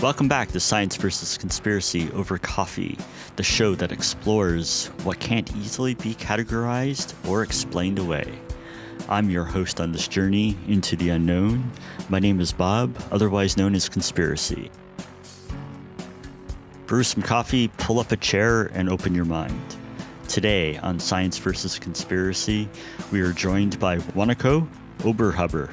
Welcome back to Science versus Conspiracy over Coffee, the show that explores what can't easily be categorized or explained away. I'm your host on this journey into the unknown. My name is Bob, otherwise known as Conspiracy. Brew some coffee, pull up a chair, and open your mind. Today on Science versus Conspiracy, we are joined by Wanako Oberhuber.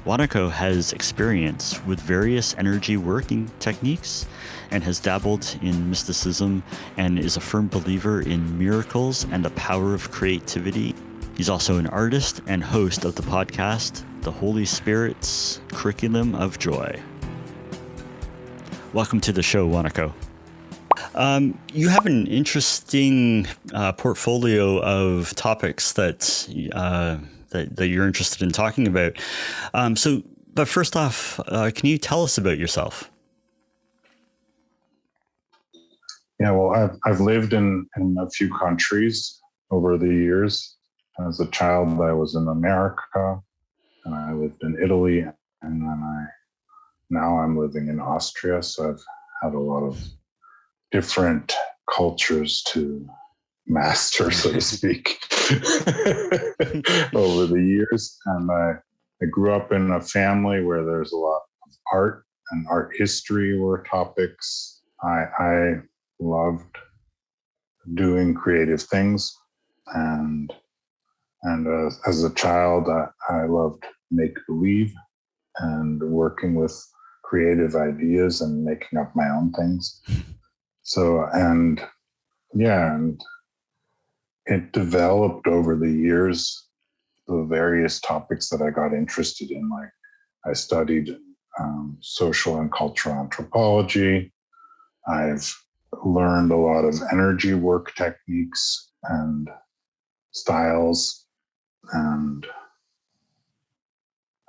Wanako has experience with various energy working techniques and has dabbled in mysticism and is a firm believer in miracles and the power of creativity. He's also an artist and host of the podcast, The Holy Spirit's Curriculum of Joy. Welcome to the show, Wanako. You have an interesting portfolio of topics that you're interested in talking about. But first off, can you tell us about yourself? Yeah, well, I've lived in a few countries over the years. As a child, I was in America, and I lived in Italy, and then now I'm living in Austria. So I've had a lot of different cultures to master, so to speak, over the years. And I grew up in a family where there's a lot of art, and art history were topics. I loved doing creative things, and as a child, I loved make-believe and working with creative ideas and making up my own things. So, and it developed over the years, the various topics that I got interested in. Like I studied social and cultural anthropology. I've learned a lot of energy work techniques and styles. And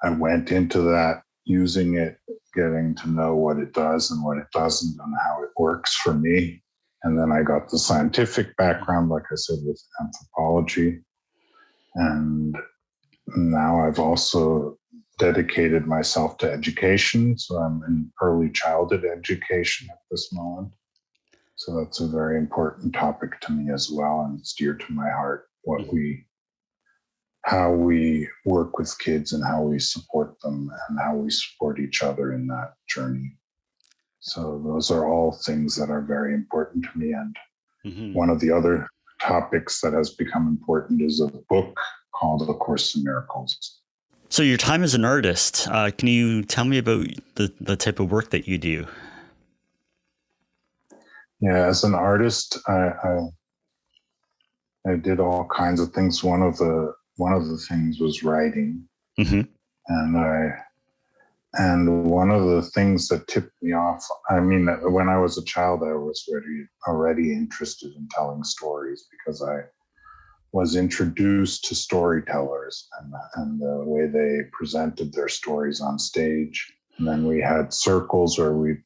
I went into that, using it, getting to know what it does and what it doesn't and how it works for me. And then I got the scientific background, like I said, with anthropology. And now I've also dedicated myself to education. So I'm in early childhood education at this moment. So that's a very important topic to me as well. And it's dear to my heart, how we work with kids and how we support them and how we support each other in that journey. So those are all things that are very important to me. And one of the other topics that has become important is a book called A Course in Miracles. So your time as an artist, can you tell me about the type of work that you do? Yeah, as an artist, I did all kinds of things. One of the things was writing, and one of the things that tipped me off. I mean, when I was a child, I was already interested in telling stories because I was introduced to storytellers and the way they presented their stories on stage. And then we had circles where we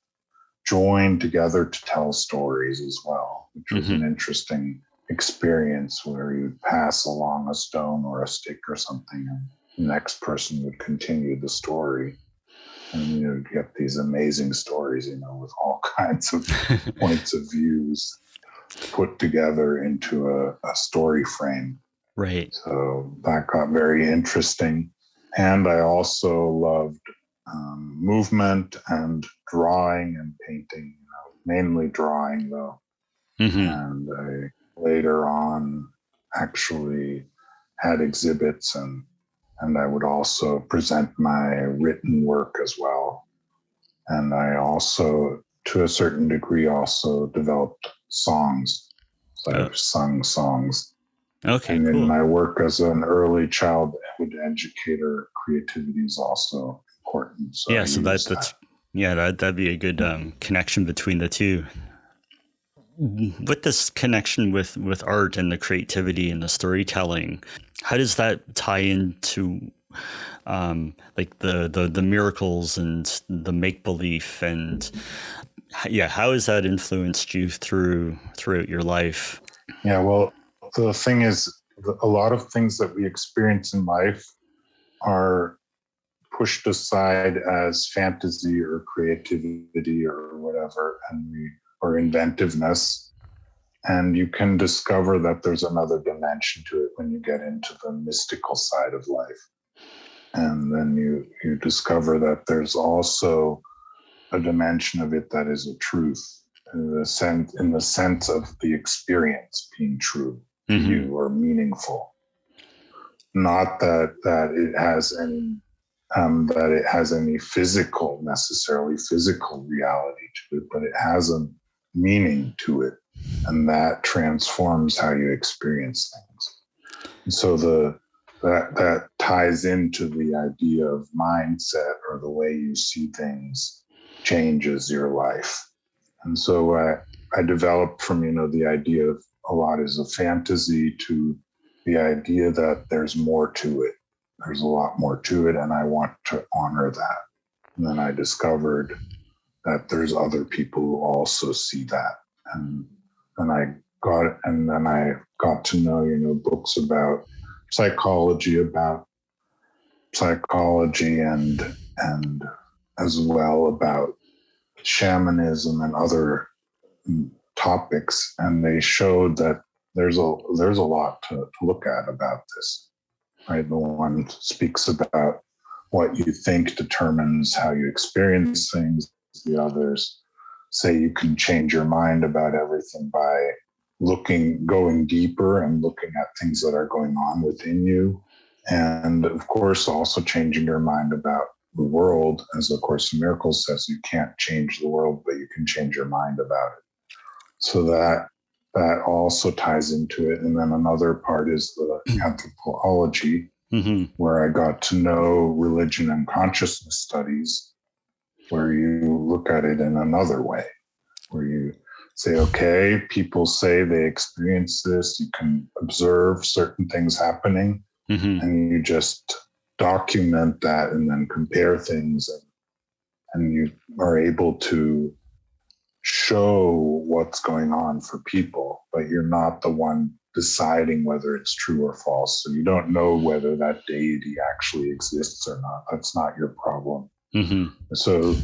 joined together to tell stories as well, which was an interesting experience where you'd pass along a stone or a stick or something, and the next person would continue the story. And you'd get these amazing stories, with all kinds of points of views put together into a story frame. Right. So that got very interesting. And I also loved movement and drawing and painting, mainly drawing though. And I later on actually had exhibits and I would also present my written work as well. And I also, to a certain degree, also developed songs. So I've sung songs. Okay, and cool. in my work as an early childhood educator, creativity is also important. So yeah, so that'd be a good connection between the two. With this connection with art and the creativity and the storytelling, how does that tie into like the miracles and the make-believe, and how has that influenced you throughout your life? Yeah, well, the thing is, a lot of things that we experience in life are pushed aside as fantasy or creativity or whatever, or inventiveness. And you can discover that there's another dimension to it when you get into the mystical side of life. And then you discover that there's also a dimension of it that is a truth in the sense of the experience being true to you or meaningful. Not that it has any necessarily physical reality to it, but it has a meaning to it, and that transforms how you experience things. And so that ties into the idea of mindset, or the way you see things changes your life. And so I developed from the idea of a lot is a fantasy to the idea that there's more to it. There's a lot more to it, and I want to honor that. And then I discovered that there's other people who also see that. And then I got to know, books about psychology, and as well about shamanism and other topics. And they showed that there's a lot to look at about this. Right? The one speaks about what you think determines how you experience things. The others say you can change your mind about everything by going deeper and looking at things that are going on within you. And of course, also changing your mind about the world. As A Course in Miracles says, you can't change the world, but you can change your mind about it. So that also ties into it. And then another part is the anthropology, where I got to know religion and consciousness studies, where you look at it in another way, where you say, okay, people say they experience this. You can observe certain things happening, and you just document that and then compare things, and you are able to show what's going on for people, but you're not the one deciding whether it's true or false. So you don't know whether that deity actually exists or not. That's not your problem. So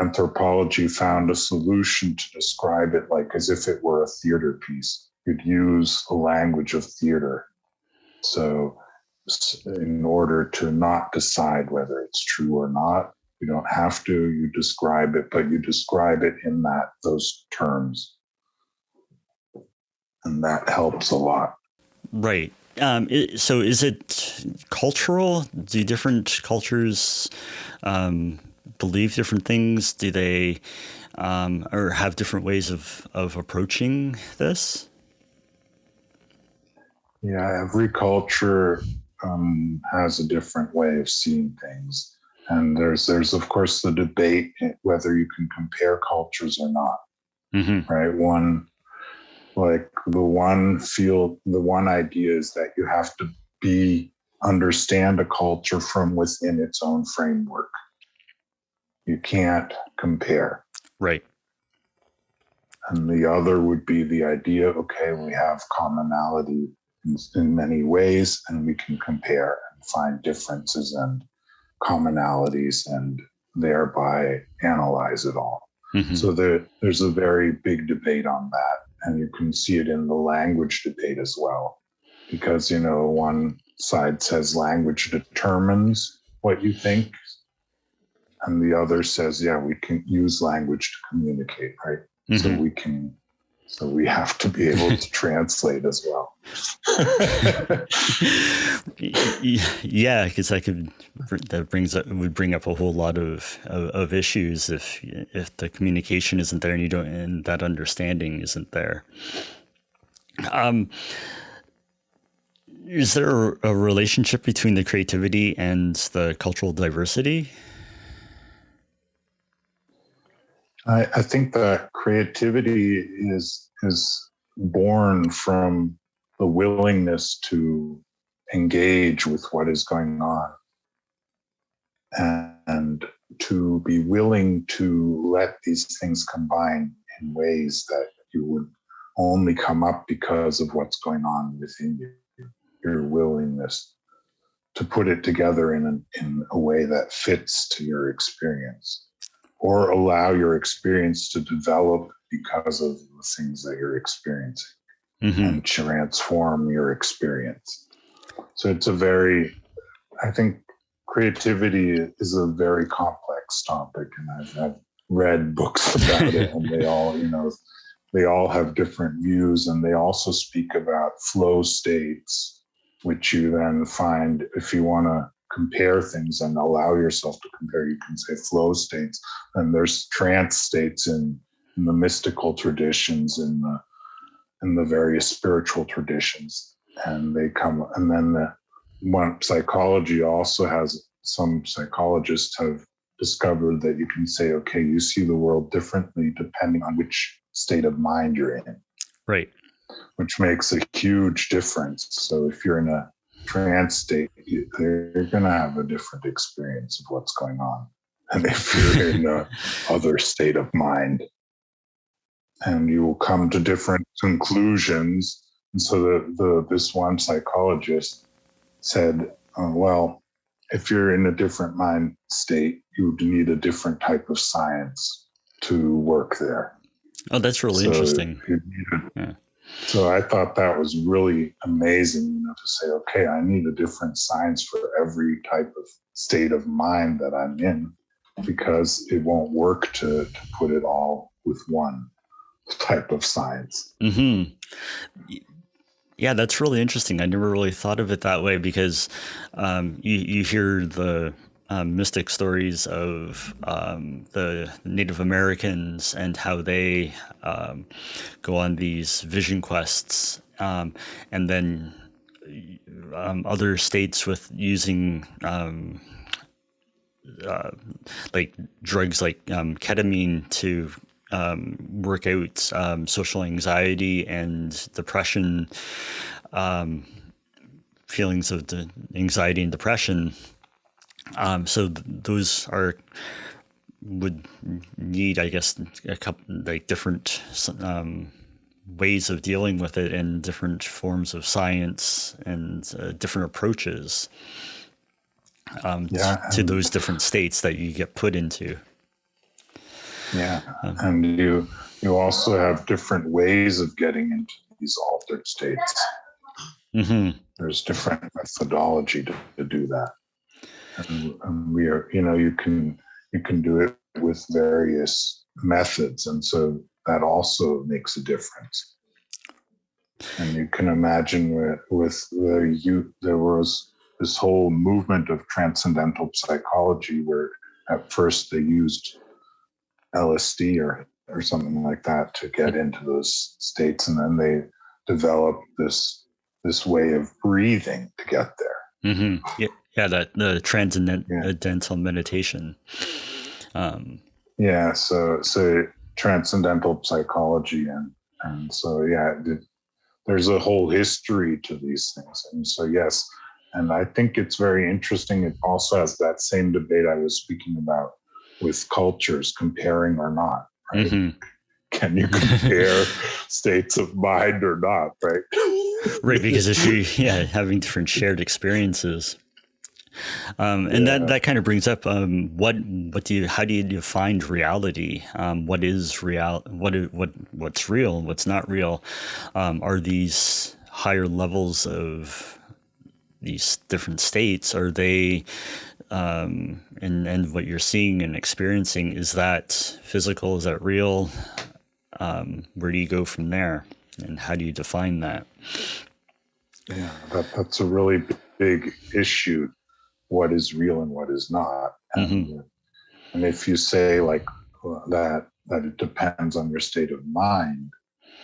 anthropology found a solution to describe it like as if it were a theater piece. You'd use the language of theater. So in order to not decide whether it's true or not, you don't have to, you describe it, but you describe it in those terms. And that helps a lot. Right. So is it cultural? Do different cultures believe different things? Do they or have different ways of approaching this? Yeah, every culture has a different way of seeing things. And there's of course the debate whether you can compare cultures or not. Right? The one idea is that you have to understand a culture from within its own framework. You can't compare. Right. And the other would be the idea, okay, we have commonality in many ways, and we can compare and find differences and commonalities and thereby analyze it all. So there's a very big debate on that. And you can see it in the language debate as well. Because, one side says language determines what you think. And the other says, yeah, we can use language to communicate, right? So we have to be able to translate as well. Yeah, because would bring up a whole lot of issues if the communication isn't there and that understanding isn't there. Is there a relationship between the creativity and the cultural diversity? I think that creativity is born from the willingness to engage with what is going on, and to be willing to let these things combine in ways that you would only come up because of what's going on within you, your willingness to put it together in a way that fits to your experience, or allow your experience to develop because of the things that you're experiencing, and transform your experience. So it's I think creativity is a very complex topic, and I've read books about it, and they all have different views, and they also speak about flow states, which you then find, if you want to compare things and allow yourself to compare, you can say flow states. And there's trance states in the mystical traditions, in the various spiritual traditions, and they come. And then one psychology also has, some psychologists have discovered that you can say, okay, you see the world differently depending on which state of mind you're in. Right. Which makes a huge difference. So if you're in a trance state, you're going to have a different experience of what's going on. And if you're in a other state of mind, and you will come to different conclusions. And so this one psychologist said, well, if you're in a different mind state, you would need a different type of science to work there. Oh, that's really interesting. So I thought that was really amazing, to say, okay, I need a different science for every type of state of mind that I'm in, because it won't work to put it all with one type of science. Yeah, that's really interesting. I never really thought of it that way, because you hear the mystic stories of the Native Americans and how they go on these vision quests, and then other states with using like drugs like ketamine to work out social anxiety and depression, feelings of the anxiety and depression. So those would need, I guess, a couple like different ways of dealing with it, and different forms of science, and different approaches to those different states that you get put into. Yeah, and you also have different ways of getting into these altered states. There's different methodology to do that. And we are, you can do it with various methods, and so that also makes a difference. And you can imagine with the youth, there was this whole movement of transcendental psychology, where at first they used LSD or something like that to get into those states, and then they developed this way of breathing to get there. Yeah, that the transcendental meditation. So transcendental psychology, and so there's a whole history to these things, and so yes, and I think it's very interesting. It also has that same debate I was speaking about with cultures, comparing or not. Right? Can you compare states of mind or not? Right. Right, because if you having different shared experiences. And that kind of brings up how do you define reality? What is real? What's real? What's not real? Are these higher levels of these different states? Are they and what you're seeing and experiencing, is that physical? Is that real? Where do you go from there? And how do you define that? Yeah, that's a really big issue. What is real and what is not. And if you say like that it depends on your state of mind,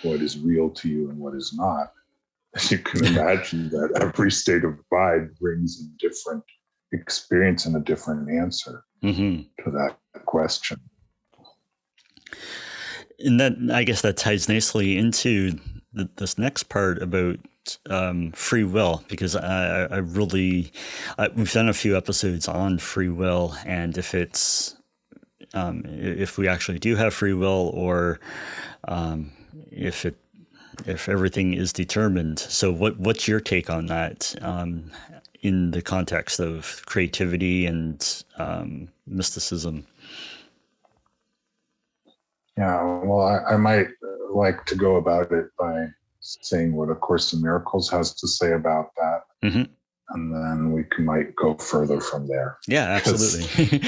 what is real to you and what is not, you can imagine that every state of mind brings a different experience and a different answer to that question. And that, I guess that ties nicely into this next part about free will, because we've done a few episodes on free will, and if we actually do have free will, or if everything is determined. So what's your take on that? in the context of creativity and mysticism? Yeah, well, I might like to go about it by saying what A Course in Miracles has to say about that. Mm-hmm. And then might go further from there. Yeah, absolutely.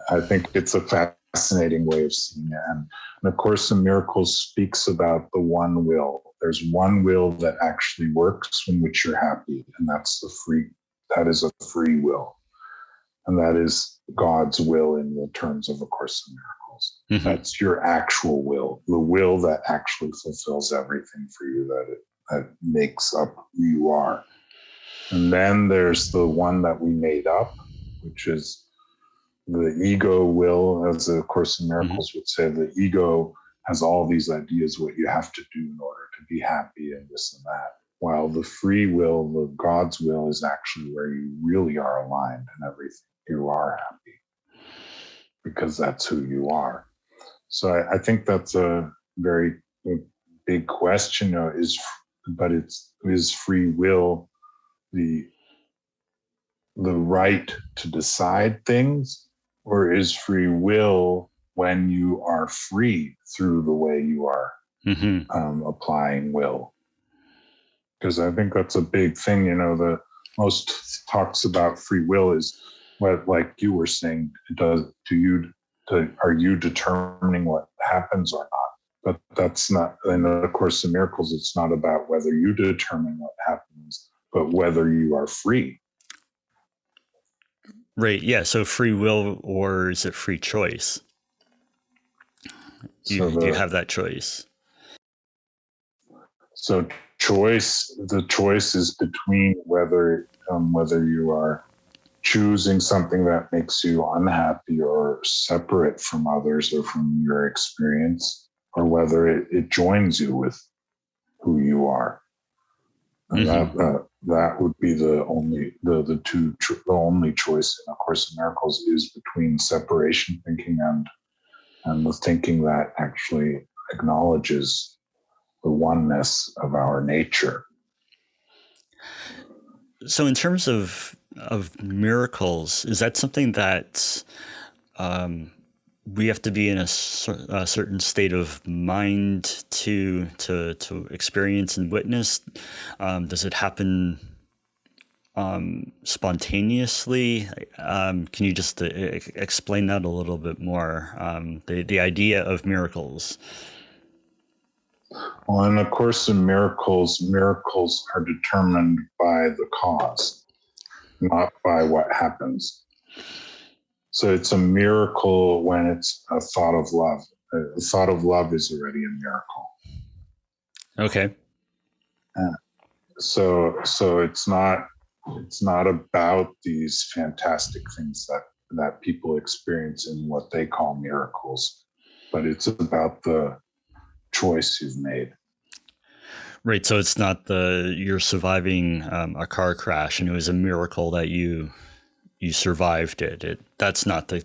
I think it's a fascinating way of seeing it. And A Course in Miracles speaks about the one will. There's one will that actually works in which you're happy, and that is a free will. And that is God's will in the terms of A Course in Miracles. Mm-hmm. That's your actual will, the will that actually fulfills everything for you, that makes up who you are. And then there's the one that we made up, which is the ego will, as A Course in Miracles would say. The ego has all these ideas what you have to do in order to be happy and this and that. While the free will, the God's will, is actually where you really are aligned and everything. You are happy because that's who you are. So I think that's a very big question. Is free will the right to decide things, or is free will when you are free through the way you are applying will? Because I think that's a big thing. The most talks about free will is what, like you were saying, are you determining what happens or not? But that's not, in A Course in Miracles, it's not about whether you determine what happens, but whether you are free. Right. Yeah. So free will, or is it free choice? Do you have that choice? So the choice is between whether you are choosing something that makes you unhappy or separate from others or from your experience, or whether it joins you with who you are. And that would be the only choice in A Course in Miracles, is between separation thinking and the thinking that actually acknowledges the oneness of our nature. So in terms of miracles, is that something that we have to be in a certain state of mind to experience and witness? Does it happen spontaneously? Can you just explain that a little bit more? The idea of miracles. Well, in A Course in Miracles, miracles are determined by the cause, not by what happens. So it's a miracle when it's a thought of love. A thought of love is already a miracle. Okay. So it's not about these fantastic things that people experience in what they call miracles, but it's about the choice you've made. Right. So it's not you're surviving a car crash and it was a miracle that you survived it. That's not the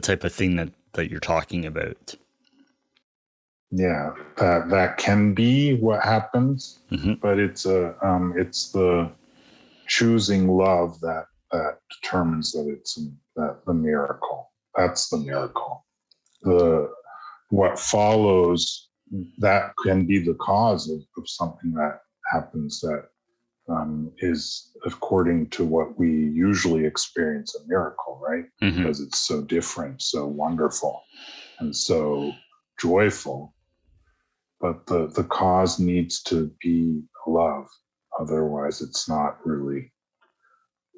type of thing that you're talking about. Yeah, that can be what happens, but it's the choosing love that determines that it's the miracle. That's the miracle. What follows, that can be the cause of something that happens that is according to what we usually experience a miracle, right? Because it's so different, so wonderful, and so joyful. But the cause needs to be love. Otherwise, it's not really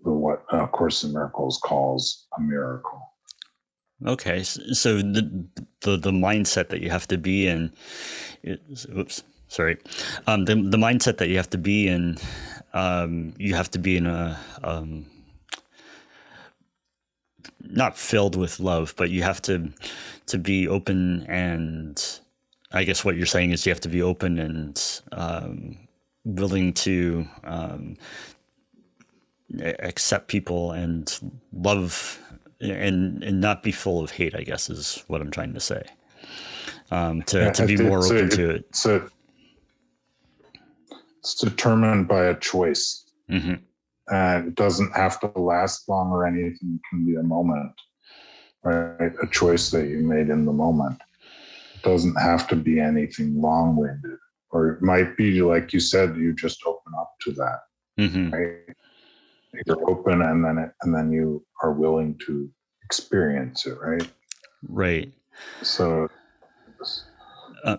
what A Course in Miracles calls a miracle. Okay, so the mindset that you have to be in, the mindset that you have to be in, you have to be in a not filled with love, but you have to be open, and I guess what you're saying is you have to be open and willing to accept people and love. And not be full of hate, I guess, is what I'm trying to say. To be more open to it. It's determined by a choice. And it doesn't have to last long or anything. It can be a moment, right? A choice that you made in the moment. It doesn't have to be anything long-winded. Or it might be, like you said, you just open up to that, right? You're open, and then you are willing to experience it, right? Right. So,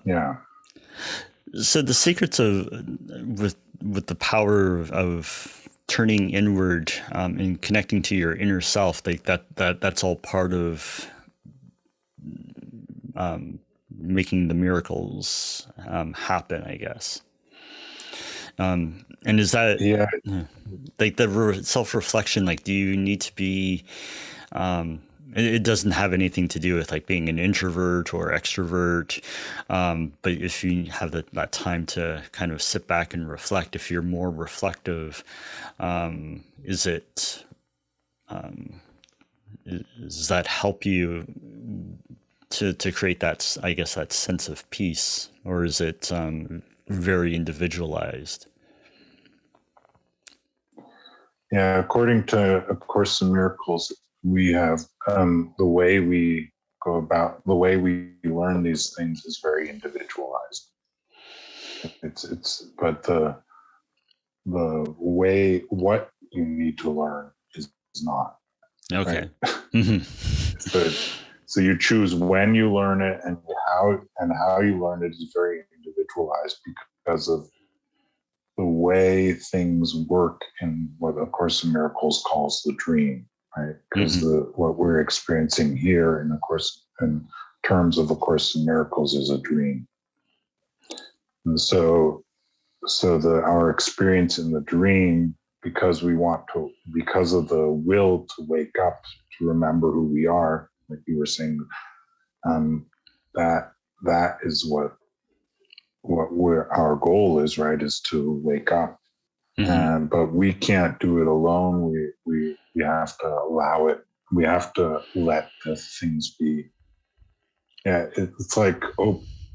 yeah. So the secrets of with the power of turning inward and connecting to your inner self, like that's all part of making the miracles happen, I guess. And is that like the self-reflection? Like, do you need to be? It doesn't have anything to do with like being an introvert or extrovert, but if you have that time to kind of sit back and reflect, if you're more reflective, does that help you to create that, I guess, that sense of peace, or is it very individualized? Yeah, according to A Course in Miracles, we have the way we go about, the way we learn these things is very individualized. But the way, what you need to learn is not. Okay. Right? So you choose when you learn it, and how you learn it is very individualized because of the way things work in what A Course in Miracles calls the dream, right? Because what we're experiencing here in terms of A Course in Miracles is a dream. And so our experience in the dream, because of the will to wake up, to remember who we are, like you were saying, that is what our goal is, right? Is to wake up. But we can't do it alone. We have to allow it. We have to let the things be. Yeah, it's like,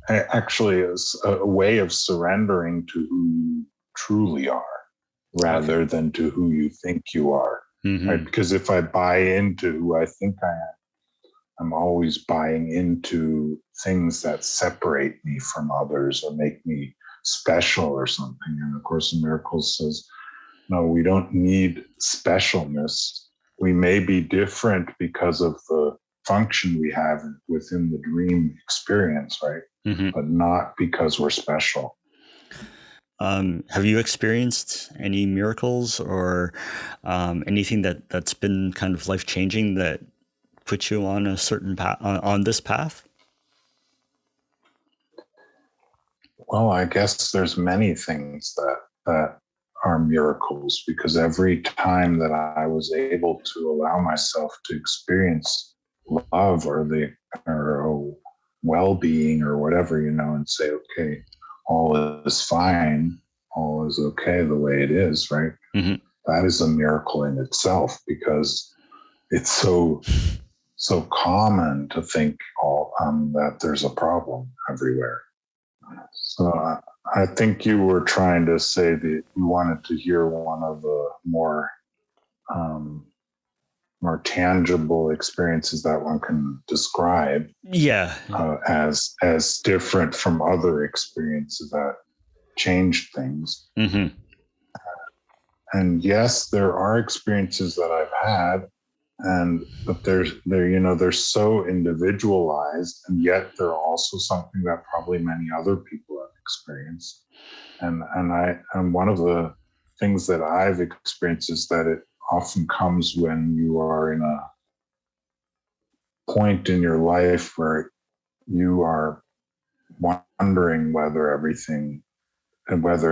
actually, it's a way of surrendering to who you truly are, rather than to who you think you are. Right? Because if I buy into who I think I am, I'm always buying into things that separate me from others or make me special or something. And A Course in Miracles says, no, we don't need specialness. We may be different because of the function we have within the dream experience, right? But not because we're special. Have you experienced any miracles or anything that's been kind of life-changing that put you on a certain path, on this path? Well, I guess there's many things that are miracles, because every time that I was able to allow myself to experience love or well-being or whatever, and say, okay, all is fine, all is okay the way it is, right? That is a miracle in itself, because it's so common to think that there's a problem everywhere. So I think you were trying to say that you wanted to hear one of the more tangible experiences that one can describe. Yeah. As different from other experiences that changed things. And yes, there are experiences that I've had, but they're so individualized, and yet they're also something that probably many other people have experienced. And one of the things that I've experienced is that it often comes when you are in a point in your life where you are wondering whether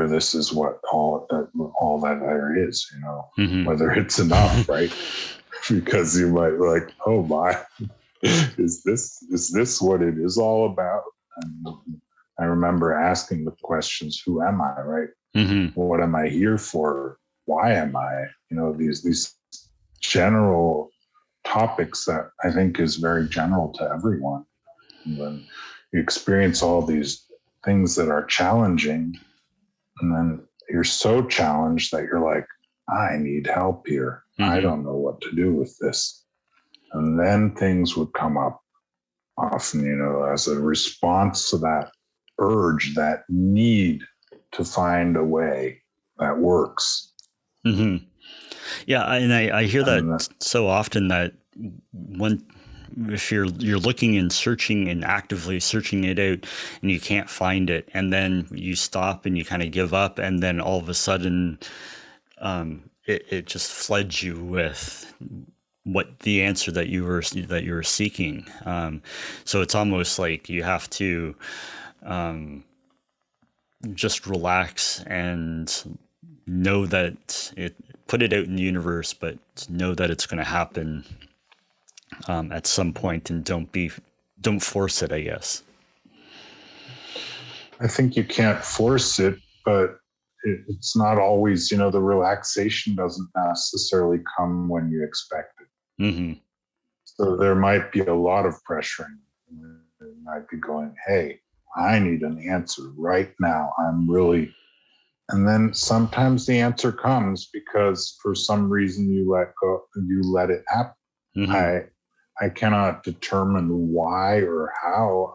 this is what all that there is, whether it's enough, right? Because you might be like, oh my, is this what it is all about? And I remember asking the questions, who am I, right? What am I here for? Why am I? These general topics that I think is very general to everyone. And when you experience all these things that are challenging, and then you're so challenged that you're like, I need help here. I Mm-hmm. don't know what to do with this. And then things would come up often, as a response to that urge, that need to find a way that works. Mm-hmm. Yeah, and I hear And that so often that when if you're looking and searching and actively searching it out and you can't find it, and then you stop and you kind of give up, and then all of a sudden it just floods you with what the answer that you were seeking. So it's almost like you have to just relax and know that put it out in the universe, but know that it's going to happen at some point, and don't force it, I guess. I think you can't force it, but it's not always, the relaxation doesn't necessarily come when you expect it. Mm-hmm. So there might be a lot of pressure. You might be going, hey, I need an answer right now. And then sometimes the answer comes because for some reason you let it happen. Mm-hmm. I cannot determine why or how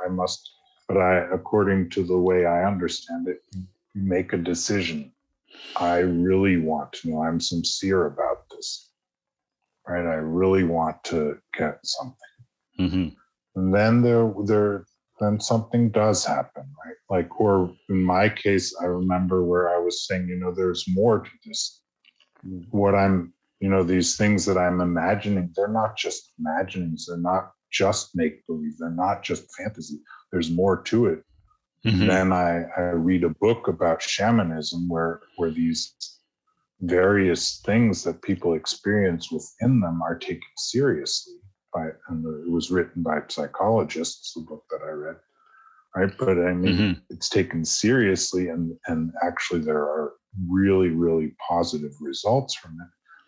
but according to the way I understand it, you make a decision. I really want to know. I'm sincere about this, right? I really want to get something. Mm-hmm. And then then something does happen, right? Like, or in my case, I remember where I was saying, there's more to this. What these things that I'm imagining, they're not just imaginings. They're not just make believe. They're not just fantasy. There's more to it. Mm-hmm. And then I read a book about shamanism where these various things that people experience within them are taken seriously and it was written by psychologists, the book that I read, right? But I mean, Mm-hmm. it's taken seriously, and actually there are really, really positive results from it.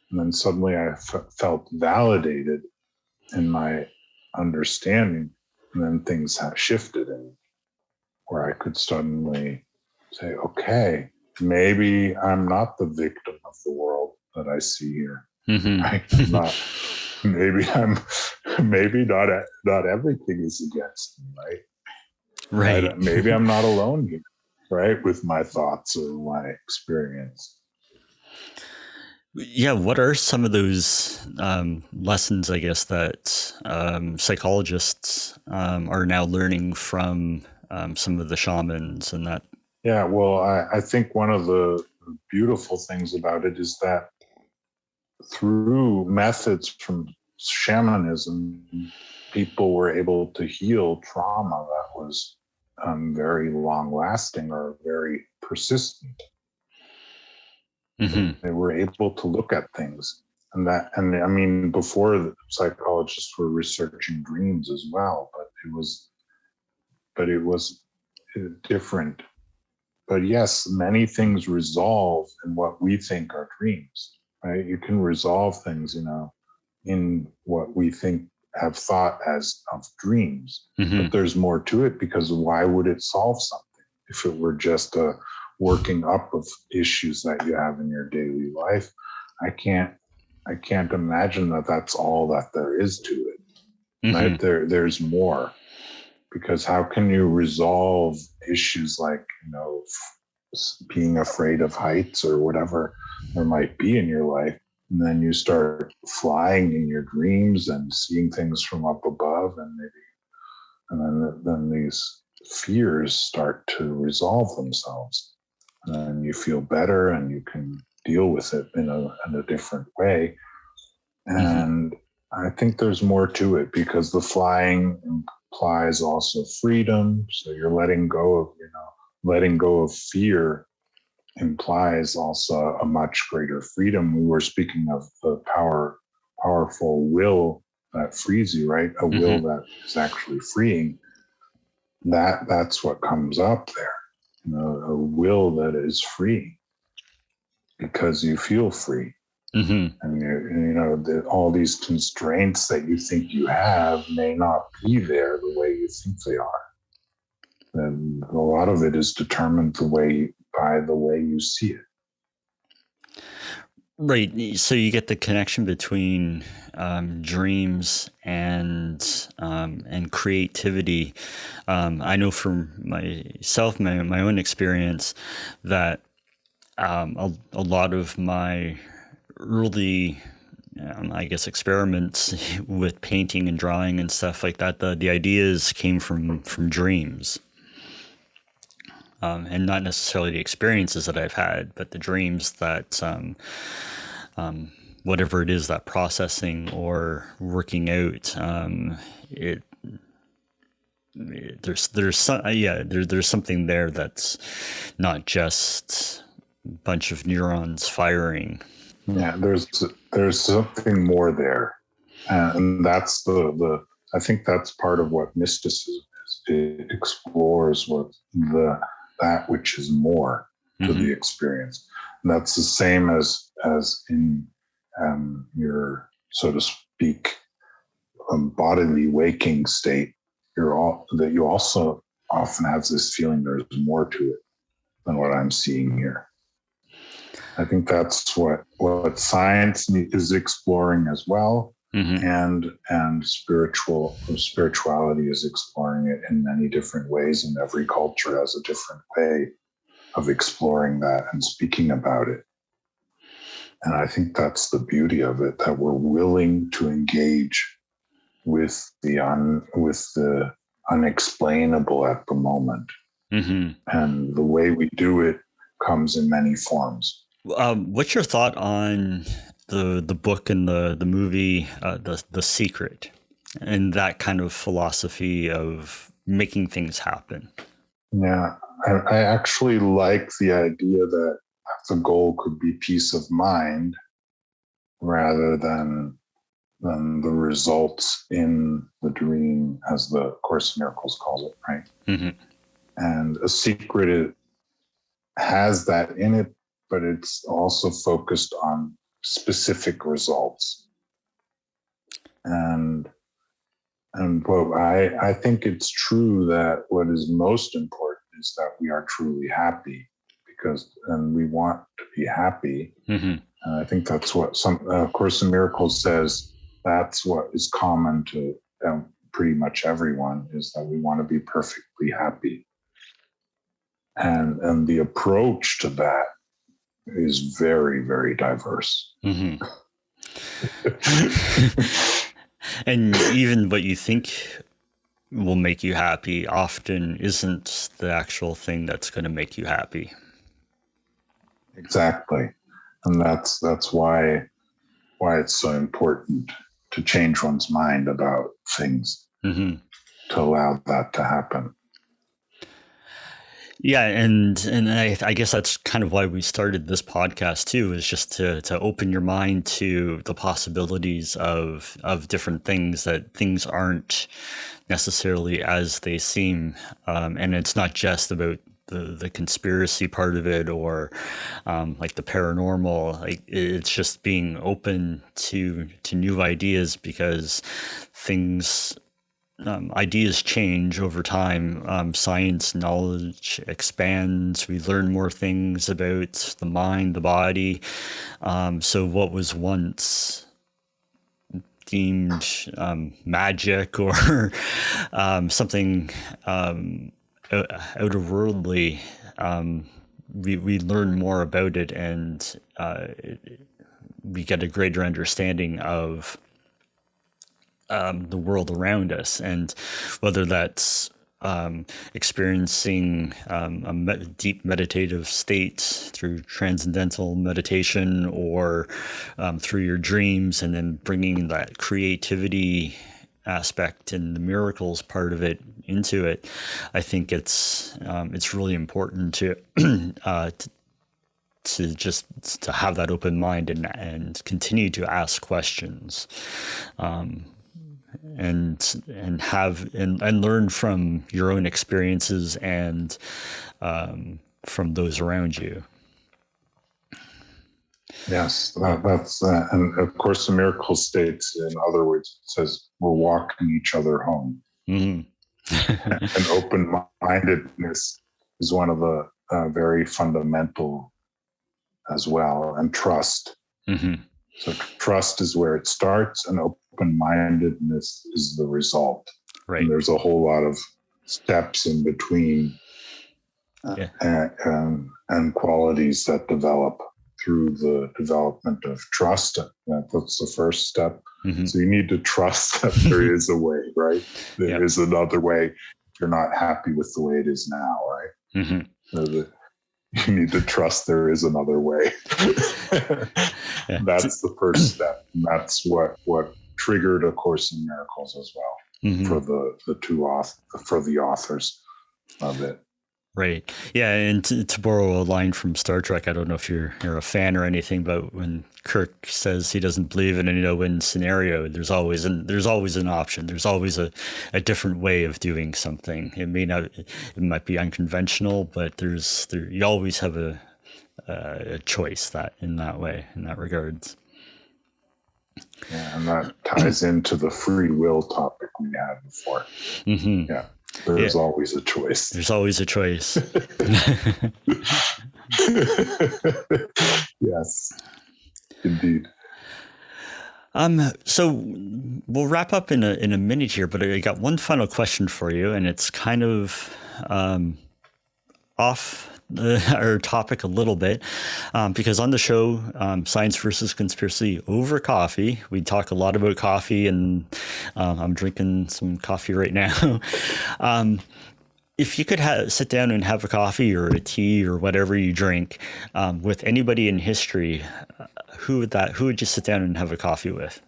And then suddenly I felt validated in my understanding, and then things have shifted, and where I could suddenly say, okay, maybe I'm not the victim of the world that I see here. Mm-hmm. Right? Maybe not everything is against me, right? Right. Maybe I'm not alone here, right? With my thoughts or my experience. Yeah, what are some of those lessons, I guess, that psychologists are now learning from some of the shamans and that? Yeah, well, I think one of the beautiful things about it is that through methods from shamanism, people were able to heal trauma that was very long lasting or very persistent. Mm-hmm. They were able to look at things. And I mean, before the psychologists were researching dreams as well, but it was different. But yes, many things resolve in what we think are dreams, right? You can resolve things, in what we think have thought as of dreams. Mm-hmm. But there's more to it, because why would it solve something if it were just a working up of issues that you have in your daily life? I can't imagine that that's all that there is to it. Mm-hmm. Right? There's more, because how can you resolve issues like, being afraid of heights or whatever there might be in your life, and then you start flying in your dreams and seeing things from up above, and then these fears start to resolve themselves, and then you feel better and you can deal with it in a different way. And I think there's more to it, because the flying implies also freedom. So you're letting go of fear implies also a much greater freedom. We were speaking of the powerful will that frees you, right? A will that is actually freeing. That's what comes up there. A will that is free because you feel free. Mm-hmm. And all these constraints that you think you have may not be there the way you think they are. And a lot of it is determined by the way you see it. Right. So you get the connection between dreams and creativity. I know from myself, my own experience, that a lot of my early, I guess, experiments with painting and drawing and stuff like that, the ideas came from dreams. And not necessarily the experiences that I've had, but the dreams that whatever it is, that processing or working out, it, there's some, there's something there that's not just a bunch of neurons firing. Yeah, there's something more there, and that's the I think that's part of what mysticism is. It explores what that which is more to the experience. And that's the same as in your, so to speak, bodily waking state. You also often have this feeling there's more to it than what I'm seeing here. I think that's what science is exploring as well, and spirituality is exploring it in many different ways, and every culture has a different way of exploring that and speaking about it. And I think that's the beauty of it, that we're willing to engage with the unexplainable at the moment, and the way we do it comes in many forms. What's your thought on the book and the movie, The Secret, and that kind of philosophy of making things happen? Yeah, I actually like the idea that the goal could be peace of mind rather than the results in the dream, as the Course in Miracles calls it, right? And A Secret has that in it, but it's also focused on specific results. And well, I think it's true that what is most important is that we are truly happy, and we want to be happy. And I think that's what Course in Miracles says. That's what is common to pretty much everyone, is that we want to be perfectly happy. And the approach to that is very, very diverse. And even what you think will make you happy often isn't the actual thing that's going to make you happy. Exactly. And that's why it's so important to change one's mind about things, to allow that to happen. Yeah, and I guess that's kind of why we started this podcast too, is just to open your mind to the possibilities of different things, that things aren't necessarily as they seem, and it's not just about the conspiracy part of it, or like the paranormal. Like, it's just being open to new ideas, because things. Ideas change over time. Science knowledge expands. We learn more things about the mind, the body. So what was once deemed magic or something outerworldly, we learn more about it, and we get a greater understanding of the world around us, and whether that's experiencing a deep meditative state through transcendental meditation, or through your dreams, and then bringing that creativity aspect and the miracles part of it into it. I think it's really important to to have that open mind and continue to ask questions. And have and learn from your own experiences and from those around you. Yes, that's and of course the miracle states, in other words, it says we're walking each other home. And open-mindedness is one of the very fundamental as well, and trust. Mm-hmm. So trust is where it starts, and open-mindedness is the result. Right. And there's a whole lot of steps in between and qualities that develop through the development of trust. That's the first step. Mm-hmm. So you need to trust that there is a way, right? There is another way if you're not happy with the way it is now, right? Mm-hmm. So you need to trust there is another way. That's the first step. And that's what triggered A Course in Miracles as well, mm-hmm. for the authors of it. Right. Yeah. And to borrow a line from Star Trek, I don't know if you're a fan or anything, but when Kirk says he doesn't believe in a no-win scenario, there's always an option. There's always a different way of doing something. It might be unconventional, but you always have a choice in that regards. Yeah, and that ties into the free will topic we had before. Mm-hmm. Yeah. There's always a choice. There's always a choice. Yes, indeed. So we'll wrap up in a minute here, but I got one final question for you, and it's kind of off our topic a little bit, because on the show, Science versus Conspiracy over coffee, we talk a lot about coffee, and I'm drinking some coffee right now. If you could sit down and have a coffee or a tea or whatever you drink with anybody in history, who would you sit down and have a coffee with?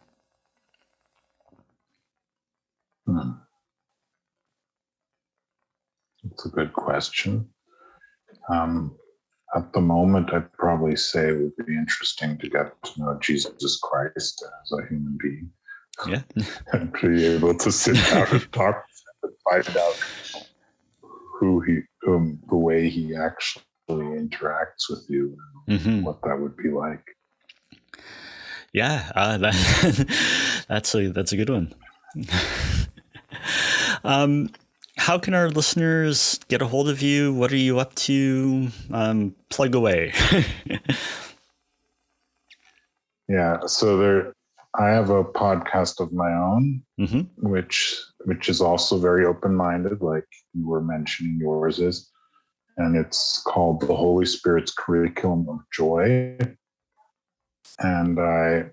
That's a good question. At the moment, I'd probably say it would be interesting to get to know Jesus Christ as a human being. Yeah. And be able to sit down and talk and find out the way he actually interacts with you, and mm-hmm. what that would be like. Yeah, that's a good one. How can our listeners get a hold of you? What are you up to? Plug away. Yeah, so I have a podcast of my own, mm-hmm. which is also very open-minded, like you were mentioning yours is, and it's called The Holy Spirit's Curriculum of Joy. And I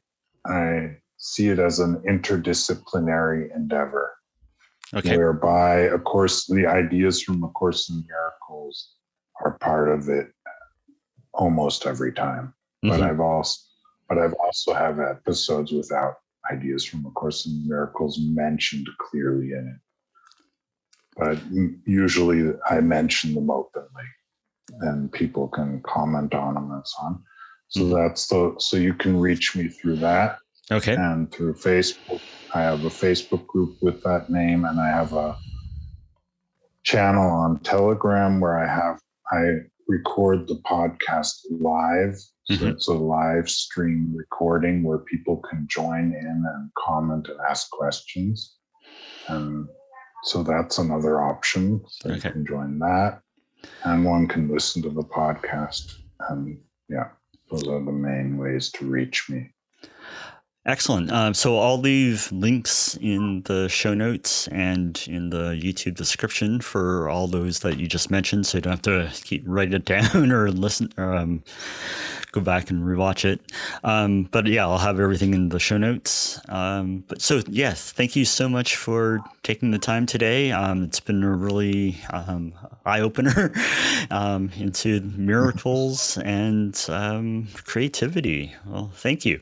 see it as an interdisciplinary endeavor. Okay. Whereby, of course, the ideas from A Course in Miracles are part of it almost every time. Mm-hmm. But I've also have episodes without ideas from A Course in Miracles mentioned clearly in it. But usually I mention them openly, and people can comment on them and so on. So mm-hmm. So you can reach me through that. Okay. And through Facebook. I have a Facebook group with that name, and I have a channel on Telegram where I record the podcast live. Mm-hmm. So it's a live stream recording where people can join in and comment and ask questions. And so that's another option. So you can join that, and one can listen to the podcast. And yeah, those are the main ways to reach me. Excellent. So I'll leave links in the show notes and in the YouTube description for all those that you just mentioned, so you don't have to write it down or listen or go back and rewatch it. But yeah, I'll have everything in the show notes. But so yes, thank you so much for taking the time today. It's been a really eye opener into miracles and creativity. Well, thank you.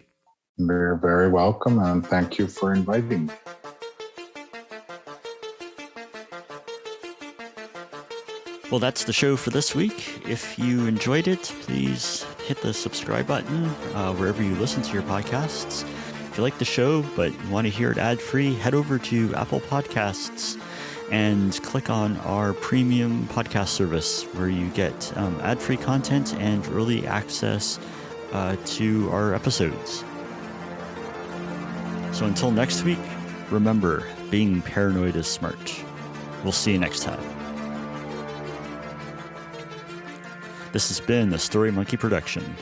You're very welcome, and thank you for inviting me. Well, that's the show for this week. If you enjoyed it, please hit the subscribe button wherever you listen to your podcasts. If you like the show but want to hear it ad-free, head over to Apple Podcasts and click on our premium podcast service, where you get ad-free content and early access to our episodes. So until next week, remember, being paranoid is smart. We'll see you next time. This has been a Story Monkey production.